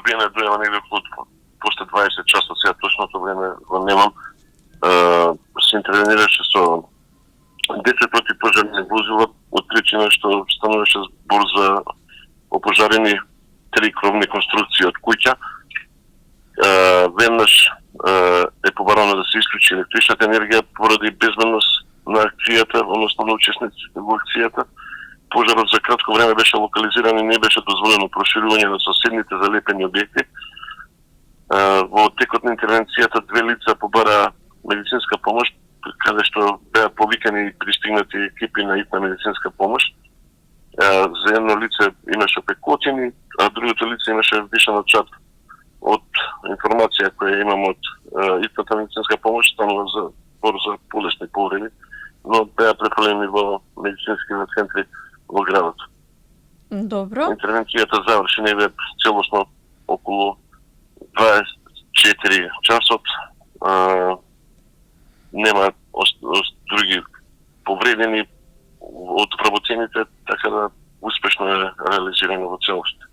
убиена дојава негде од после 20 часа, сега точното време го немам. Се интервенираше со 10 противпожарни возила од причина што стануваше збор за опожарени 3 кровни конструкции од куќа. Веднаш е побарано да се исклучи електричната енергија поради безбедност на акцијата, односно на учесниците во акцијата. Пожарот за кратко време беше локализиран и не беше дозволено проширување на соседните залепени објекти. Во текот на интервенцијата 2 лица побараа медицинска помош, каде што беа повикани и пристигнати екипи на итна медицинска помош. За едно лице имаше пекотини, а другото лице имаше вдишан чад. Од информација која имам од итната медицинска помош, станува за полесни повреди, но беа префрлени во медицински центри во градот. Добро. Интервенцијата заврши негде целосно околу 24 часот. Нема други повредени од вработените, така да успешно е реализирано во целост.